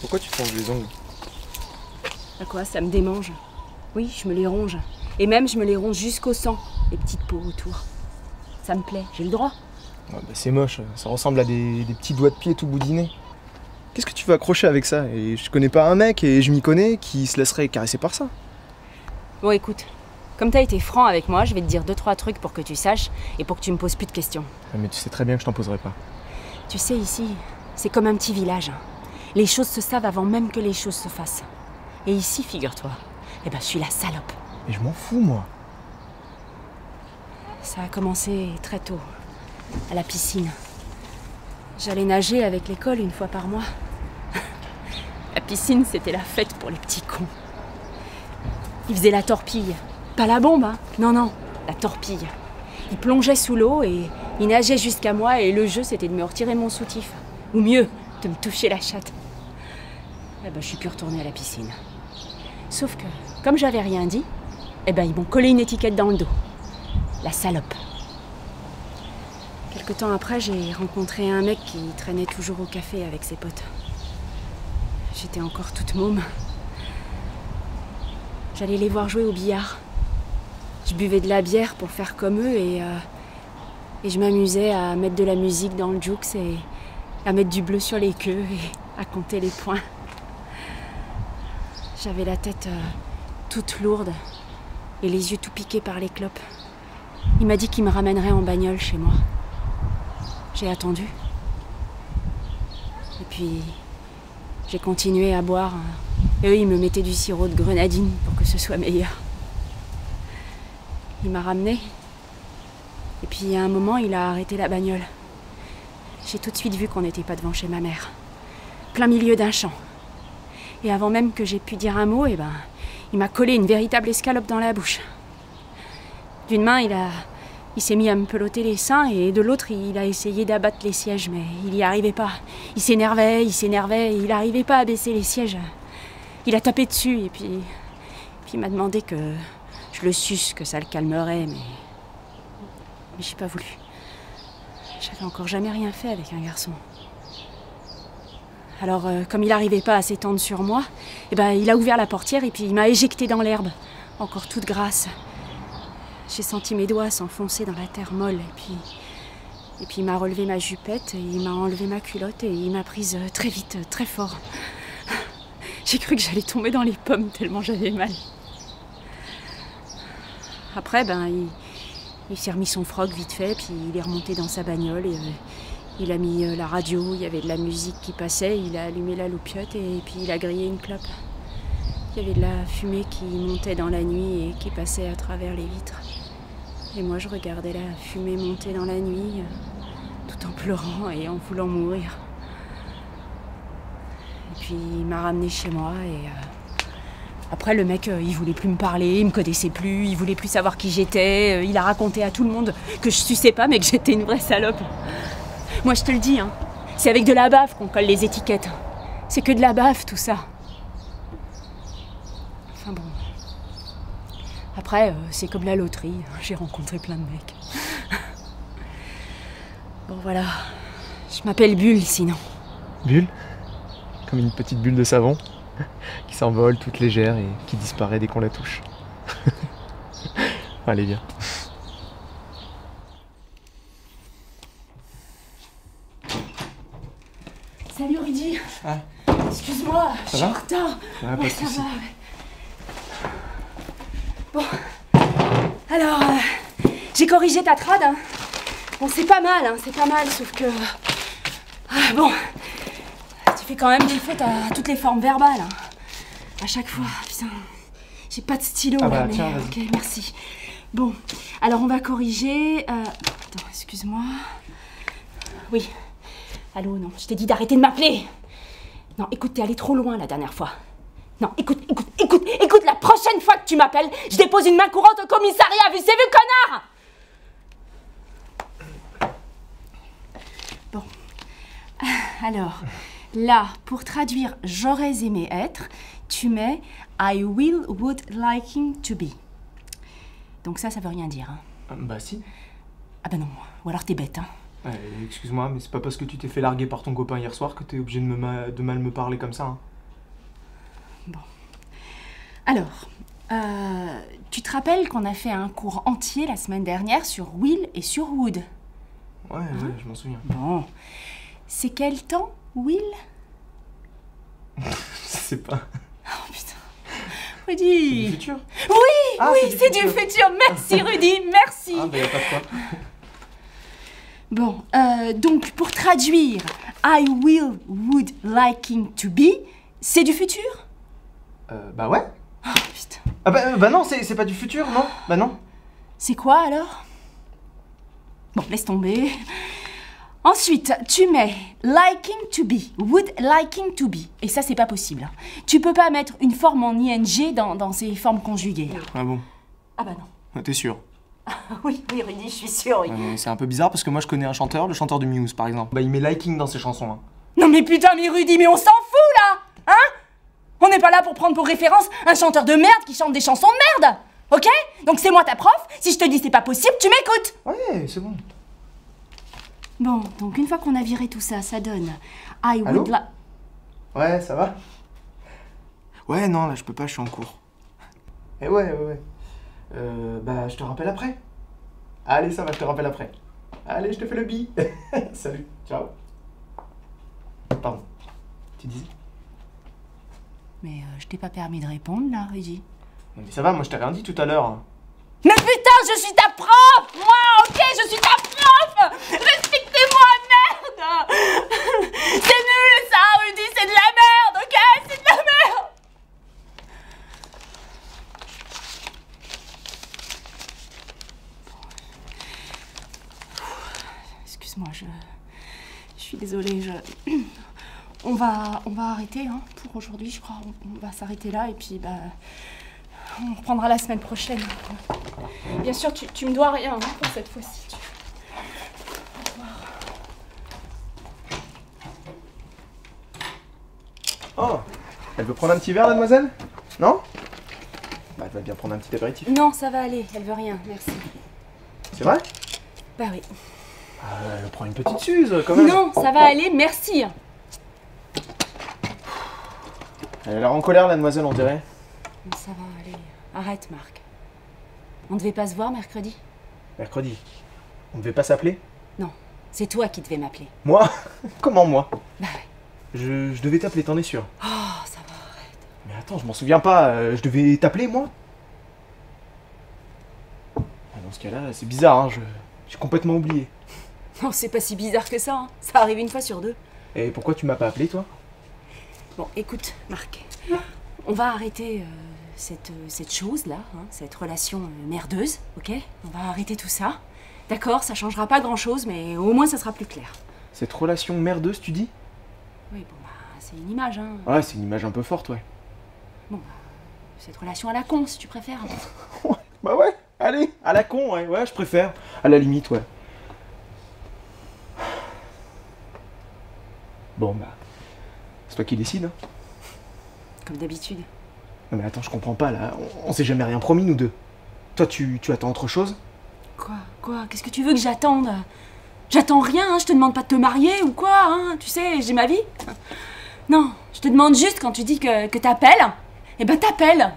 Pourquoi tu te ronges les ongles? À quoi? Ça me démange. Oui, je me les ronge. Et même, je me les ronge jusqu'au sang, les petites peaux autour. Ça me plaît, j'ai le droit. Ouais, bah c'est moche, ça ressemble à des petits doigts de pied tout boudinés. Qu'est-ce que tu veux accrocher avec ça? Et je connais pas un mec, et je m'y connais, qui se laisserait caresser par ça. Bon, écoute, comme t'as été franc avec moi, je vais te dire 2-3 trucs pour que tu saches et pour que tu me poses plus de questions. Ouais, mais tu sais très bien que je t'en poserai pas. Tu sais, ici, c'est comme un petit village. Les choses se savent avant même que les choses se fassent. Et ici, figure-toi, eh ben, je suis la salope. Et je m'en fous, moi. Ça a commencé très tôt, à la piscine. J'allais nager avec l'école une fois par mois. La piscine, c'était la fête pour les petits cons. Ils faisaient la torpille. Pas la bombe, hein. Non, non, la torpille. Ils plongeaient sous l'eau et ils nageaient jusqu'à moi et le jeu, c'était de me retirer mon soutif. Ou mieux, de me toucher la chatte. Eh ben, je suis plus retournée à la piscine. Sauf que, comme j'avais rien dit, eh ben, ils m'ont collé une étiquette dans le dos. La salope. Quelque temps après, j'ai rencontré un mec qui traînait toujours au café avec ses potes. J'étais encore toute môme. J'allais les voir jouer au billard. Je buvais de la bière pour faire comme eux et je m'amusais à mettre de la musique dans le jukes et à mettre du bleu sur les queues et à compter les points. J'avais la tête toute lourde et les yeux tout piqués par les clopes. Il m'a dit qu'il me ramènerait en bagnole chez moi. J'ai attendu. Et puis, j'ai continué à boire. Et eux, ils me mettaient du sirop de grenadine pour que ce soit meilleur. Il m'a ramené. Et puis, à un moment, il a arrêté la bagnole. J'ai tout de suite vu qu'on n'était pas devant chez ma mère. Plein milieu d'un champ. Et avant même que j'aie pu dire un mot, eh ben, il m'a collé une véritable escalope dans la bouche. D'une main, il s'est mis à me peloter les seins et de l'autre, il a essayé d'abattre les sièges, mais il n'y arrivait pas. Il s'énervait, et il n'arrivait pas à baisser les sièges. Il a tapé dessus et puis il m'a demandé que je le suce, que ça le calmerait, mais j'ai pas voulu. J'avais encore jamais rien fait avec un garçon. Alors, comme il n'arrivait pas à s'étendre sur moi, eh ben, il a ouvert la portière et puis il m'a éjectée dans l'herbe, encore toute grasse. J'ai senti mes doigts s'enfoncer dans la terre molle et puis il m'a relevé ma jupette, et il m'a enlevé ma culotte et il m'a prise très vite, très fort. J'ai cru que j'allais tomber dans les pommes tellement j'avais mal. Après, ben, il s'est remis son froc vite fait, puis il est remonté dans sa bagnole et il a mis la radio, il y avait de la musique qui passait, il a allumé la loupiote et puis il a grillé une clope. Il y avait de la fumée qui montait dans la nuit et qui passait à travers les vitres. Et moi, je regardais la fumée monter dans la nuit, tout en pleurant et en voulant mourir. Et puis, il m'a ramenée chez moi et... Après, le mec, il voulait plus me parler, il me connaissait plus, il voulait plus savoir qui j'étais. Il a raconté à tout le monde que je suçais pas, mais que j'étais une vraie salope. Moi, je te le dis, hein, c'est avec de la baffe qu'on colle les étiquettes. C'est que de la baffe, tout ça. Enfin bon... Après, c'est comme la loterie, j'ai rencontré plein de mecs. Bon voilà, je m'appelle Bulle sinon. Bulle? Comme une petite bulle de savon qui s'envole toute légère et qui disparaît dès qu'on la touche. Allez, viens. Salut Rudy. Ah. Excuse-moi, je suis en retard. Ah, pas de soucis. Ça va, ouais. Bon, alors, j'ai corrigé ta trad. Hein. Bon, c'est pas mal, sauf que... Ah, bon, tu fais quand même des fautes à toutes les formes verbales. Hein. À chaque fois, putain, j'ai pas de stylo. Ah bah, là, mais tiens, ok, merci. Bon, alors on va corriger... Attends, excuse-moi. Oui. Allô, non, je t'ai dit d'arrêter de m'appeler. Non, écoute, t'es allé trop loin la dernière fois. Non, écoute, la prochaine fois que tu m'appelles, je dépose une main courante au commissariat, vu c'est vu, connard! Bon. Alors, là, pour traduire « j'aurais aimé être », tu mets « I would liking to be ». Donc ça veut rien dire. Hein. Bah si. Ah bah non, ou alors t'es bête, hein. Excuse-moi, mais c'est pas parce que tu t'es fait larguer par ton copain hier soir que t'es obligé de mal me parler comme ça, hein. Bon. Alors, tu te rappelles qu'on a fait un cours entier la semaine dernière sur Will et sur Wood? Ouais, je m'en souviens. Bon. C'est quel temps, Will? Je sais pas. Oh putain. Rudy. Du futur? Oui, Ah, oui, c'est du futur. Merci Rudy, merci. Ah, bah y a pas de quoi. Bon, donc pour traduire I will, would, liking to be, c'est du futur? Bah ouais. Oh putain. Ah bah non, c'est pas du futur, non? Bah non. C'est quoi alors? Bon, laisse tomber. Ensuite, tu mets liking to be, would liking to be. Et ça, c'est pas possible. Tu peux pas mettre une forme en ing dans ces formes conjuguées. Ah bon? Ah bah non. T'es sûr? Oui, Rudy, je suis sûre, oui. C'est un peu bizarre parce que moi je connais un chanteur, le chanteur de Muse par exemple. Bah il met liking dans ses chansons. Hein. Non mais putain, mais Rudy, mais on s'en fout là! Hein? On n'est pas là pour prendre pour référence un chanteur de merde qui chante des chansons de merde! Ok? Donc c'est moi ta prof, si je te dis c'est pas possible, tu m'écoutes! Ouais, c'est bon. Bon, donc une fois qu'on a viré tout ça, ça donne I Allô? would like... Ouais, ça va? Ouais, non, là je peux pas, je suis en cours. Eh ouais. Bah je te rappelle après. Allez, ça va, je te rappelle après. Allez, je te fais le bi. Salut, ciao. Pardon, tu disais? Mais je t'ai pas permis de répondre là, Rudy. Non mais ça va, moi je t'ai rien dit tout à l'heure. Mais putain, je suis ta prof! Moi, ok, je suis ta prof! Respectez-moi, merde! C'est nul ça, Rudy, c'est de la merde, ok? C'est de la merde! Excuse-moi, je suis désolée, On va arrêter hein, pour aujourd'hui, je crois. On va s'arrêter là et puis bah on reprendra la semaine prochaine. Bien sûr, tu me dois rien hein, pour cette fois-ci. Au revoir. Oh, elle veut prendre un petit verre, la demoiselle? Non? Bah elle va bien prendre un petit apéritif. Non, ça va aller, elle veut rien, merci. C'est vrai? Bah oui. Elle prend une petite Suze quand même. Non, ça va aller, merci. Elle a l'air en colère, la demoiselle, on dirait. Ça va aller. Arrête, Marc. On devait pas se voir mercredi? Mercredi. On devait pas s'appeler? Non, c'est toi qui devais m'appeler. Moi? Comment moi? Bah ouais. Je devais t'appeler, t'en es sûr? Oh, ça va, arrête. Mais attends, je m'en souviens pas. Je devais t'appeler, moi? Dans ce cas-là, c'est bizarre, hein. J'ai complètement oublié. Non, c'est pas si bizarre que ça, hein. Ça arrive une fois sur deux. Et pourquoi tu m'as pas appelé, toi? Bon, écoute, Marc, on va arrêter cette chose-là, hein, cette relation merdeuse, ok? On va arrêter tout ça. D'accord, ça changera pas grand-chose, mais au moins ça sera plus clair. Cette relation merdeuse, tu dis? Oui, bon, bah, c'est une image, hein. Ouais, c'est une image un peu forte, ouais. Bon, bah, cette relation à la con, si tu préfères. Ouais, bah ouais, allez, à la con, ouais, je préfère. À la limite, ouais. Bon, bah, c'est toi qui décides, hein. Comme d'habitude. Non mais attends, je comprends pas, là. On s'est jamais rien promis, nous deux. Toi, tu attends autre chose? Quoi? Qu'est-ce que tu veux que j'attende? J'attends rien, hein, je te demande pas de te marier ou quoi, hein, tu sais, j'ai ma vie. Non, je te demande juste quand tu dis que t'appelles, eh ben t'appelles.